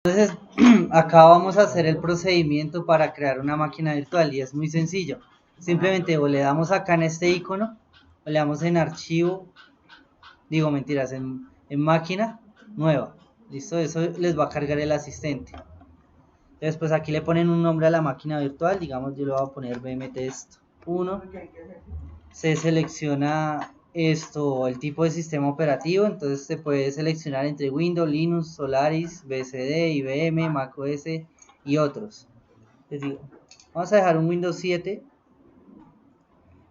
Entonces, acá vamos a hacer el procedimiento para crear una máquina virtual y es muy sencillo. Simplemente o le damos acá en este icono, o le damos en archivo, digo mentiras, en máquina nueva. ¿Listo? Eso les va a cargar el asistente. Después aquí le ponen un nombre a la máquina virtual, digamos yo le voy a poner BMTest 1. Se selecciona el tipo de sistema operativo, entonces se puede seleccionar entre Windows, Linux, Solaris, BSD, IBM, macOS y otros. Les digo, vamos a dejar un Windows 7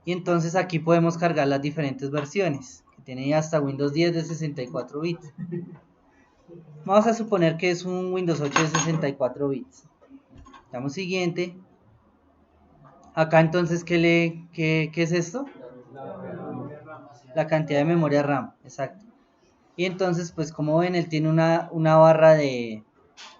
y entonces aquí podemos cargar las diferentes versiones, que tiene hasta Windows 10 de 64 bits. Vamos a suponer que es un Windows 8 de 64 bits. Damos siguiente. Acá entonces, ¿qué es esto? La cantidad de memoria RAM, exacto. Y entonces, pues como ven, él tiene una barra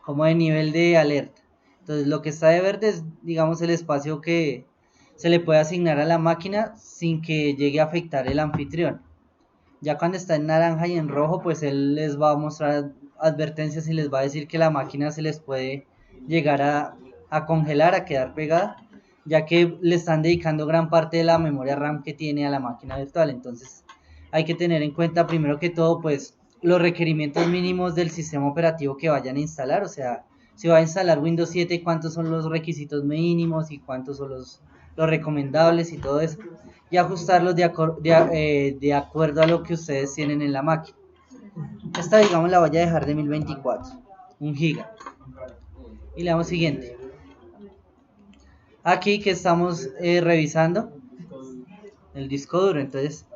como de nivel de alerta. Entonces lo que está de verde es, digamos, el espacio que se le puede asignar a la máquina sin que llegue a afectar el anfitrión. Ya cuando está en naranja y en rojo, pues él les va a mostrar advertencias y les va a decir que la máquina se les puede llegar a congelar, a quedar pegada, ya que le están dedicando gran parte de la memoria RAM que tiene a la máquina virtual. Entonces hay que tener en cuenta primero que todo pues los requerimientos mínimos del sistema operativo que vayan a instalar, o sea, si va a instalar Windows 7, cuántos son los requisitos mínimos y cuántos son los recomendables y todo eso, y ajustarlos de acuerdo a lo que ustedes tienen en la máquina. Esta, digamos, la voy a dejar de 1024, 1 giga, y le damos siguiente. Aquí que estamos revisando el disco duro, entonces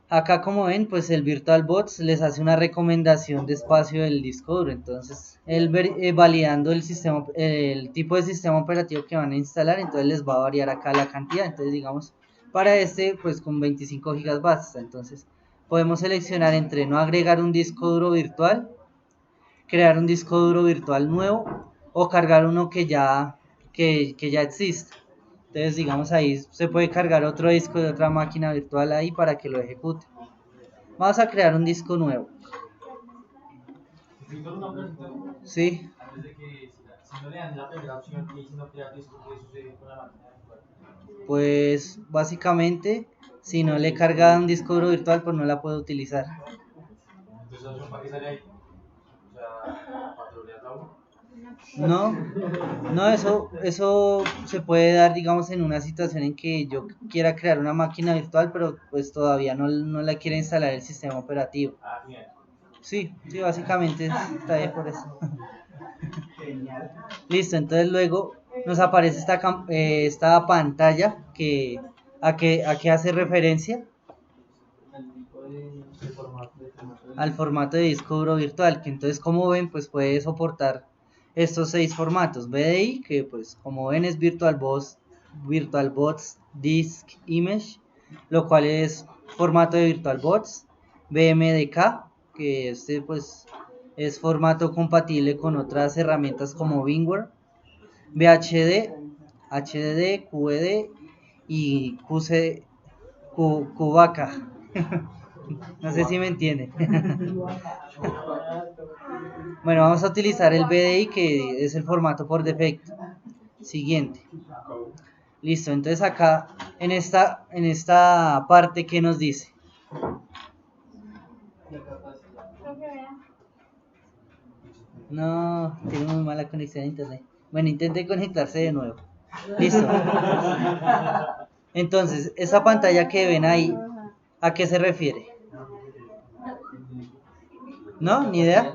acá como ven, pues el VirtualBox les hace una recomendación de espacio del disco duro. Entonces, él validando el tipo de sistema operativo que van a instalar, entonces les va a variar acá la cantidad. Entonces, digamos, para este, pues con 25 GB basta. Entonces, podemos seleccionar entre no agregar un disco duro virtual, crear un disco duro virtual nuevo o cargar uno que ya existe. Entonces, digamos, ahí se puede cargar otro disco de otra máquina virtual ahí para que lo ejecute. Vamos a crear un disco nuevo. Sí. Pues básicamente, si no le carga un disco duro virtual, pues no la puede utilizar. No, no, eso se puede dar, digamos, en una situación en que yo quiera crear una máquina virtual, pero pues todavía no la quiere instalar el sistema operativo. Sí, básicamente está bien por eso. Listo, entonces luego nos aparece esta pantalla a qué hace referencia al formato de disco duro virtual, que entonces como ven pues puede soportar estos 6 formatos. BDI, que pues como ven es VirtualBox Disk Image, lo cual es formato de VirtualBox. BMDK, que este pues es formato compatible con otras herramientas como VMware. VHD, HDD, QED y QVK. No sé si me entienden. Bueno, vamos a utilizar el BDI, que es el formato por defecto. Siguiente. Listo, entonces acá en esta parte, ¿qué nos dice? No, tiene muy mala conexión a internet. Bueno, intente conectarse de nuevo. Listo. Entonces, esa pantalla que ven ahí, ¿a qué se refiere? ¿No? ¿Ni idea?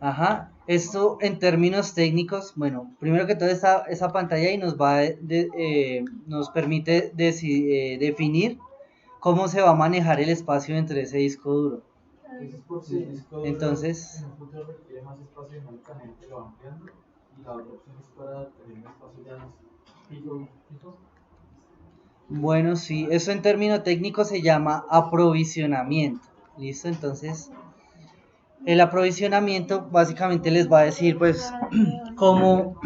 Ajá, esto en términos técnicos, bueno, primero que todo esa pantalla ahí nos permite definir cómo se va a manejar el espacio entre ese disco duro. Entonces, bueno, sí, eso en términos técnicos se llama aprovisionamiento. ¿Listo? Entonces, el aprovisionamiento básicamente les va a decir pues cómo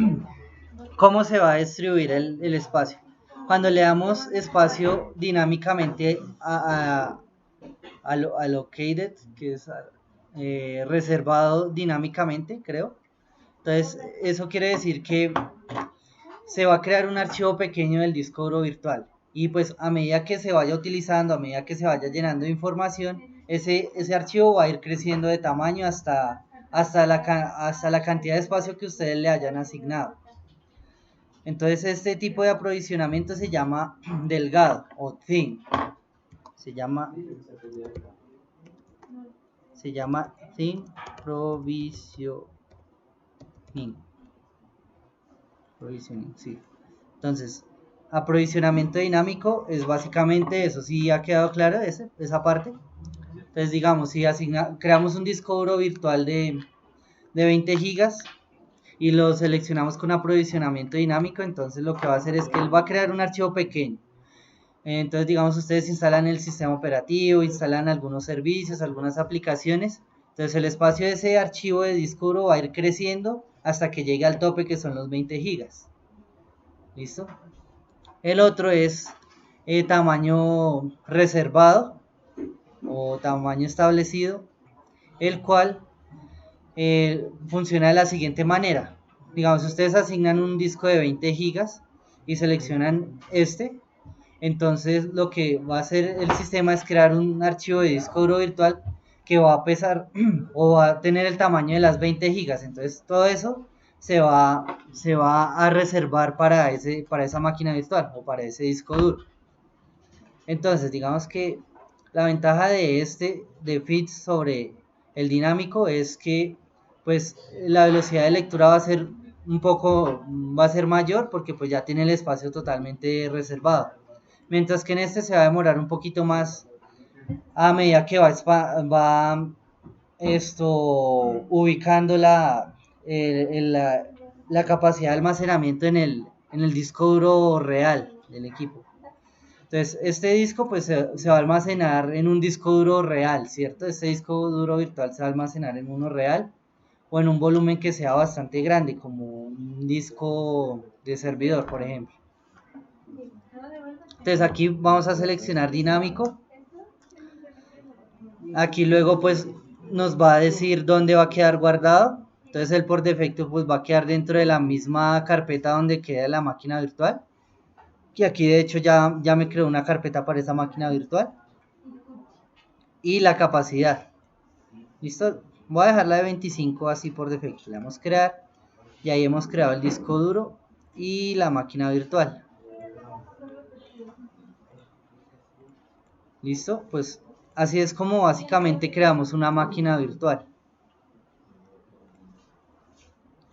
se va a distribuir el espacio. Cuando le damos espacio dinámicamente a allocated, que es reservado dinámicamente, creo. Entonces, eso quiere decir que se va a crear un archivo pequeño del disco duro virtual. Y pues a medida que se vaya utilizando, a medida que se vaya llenando de información, ese archivo va a ir creciendo de tamaño hasta la cantidad de espacio que ustedes le hayan asignado. Entonces este tipo de aprovisionamiento se llama delgado o thin. Se llama thin provisioning. Sí. Entonces, aprovisionamiento dinámico es básicamente eso. ¿Sí ha quedado claro esa parte? Entonces, digamos, si creamos un disco duro virtual de 20 gigas y lo seleccionamos con aprovisionamiento dinámico, entonces lo que va a hacer es que él va a crear un archivo pequeño. Entonces, digamos, ustedes instalan el sistema operativo, instalan algunos servicios, algunas aplicaciones. Entonces, el espacio de ese archivo de disco duro va a ir creciendo hasta que llegue al tope, que son los 20 gigas. ¿Listo? El otro es tamaño reservado o tamaño establecido, el cual funciona de la siguiente manera. Digamos, ustedes asignan un disco de 20 gigas y seleccionan entonces lo que va a hacer el sistema es crear un archivo de disco duro virtual que va a pesar o va a tener el tamaño de las 20 gigas. Entonces todo eso se va a reservar para esa máquina virtual o para ese disco duro. Entonces digamos que la ventaja de FITS sobre el dinámico es que pues la velocidad de lectura va a ser mayor porque pues ya tiene el espacio totalmente reservado. Mientras que en este se va a demorar un poquito más a medida que va ubicando la capacidad de almacenamiento en el disco duro real del equipo. Entonces, este disco pues se va a almacenar en un disco duro real, ¿cierto? Este disco duro virtual se va a almacenar en uno real o en un volumen que sea bastante grande, como un disco de servidor, por ejemplo. Entonces aquí vamos a seleccionar dinámico. Aquí luego pues nos va a decir dónde va a quedar guardado. Entonces él por defecto pues va a quedar dentro de la misma carpeta donde queda la máquina virtual. Y aquí de hecho ya me creó una carpeta para esa máquina virtual. Y la capacidad. ¿Listo? Voy a dejarla de 25 así por defecto. Le damos crear. Y ahí hemos creado el disco duro y la máquina virtual. ¿Listo? Pues así es como básicamente creamos una máquina virtual.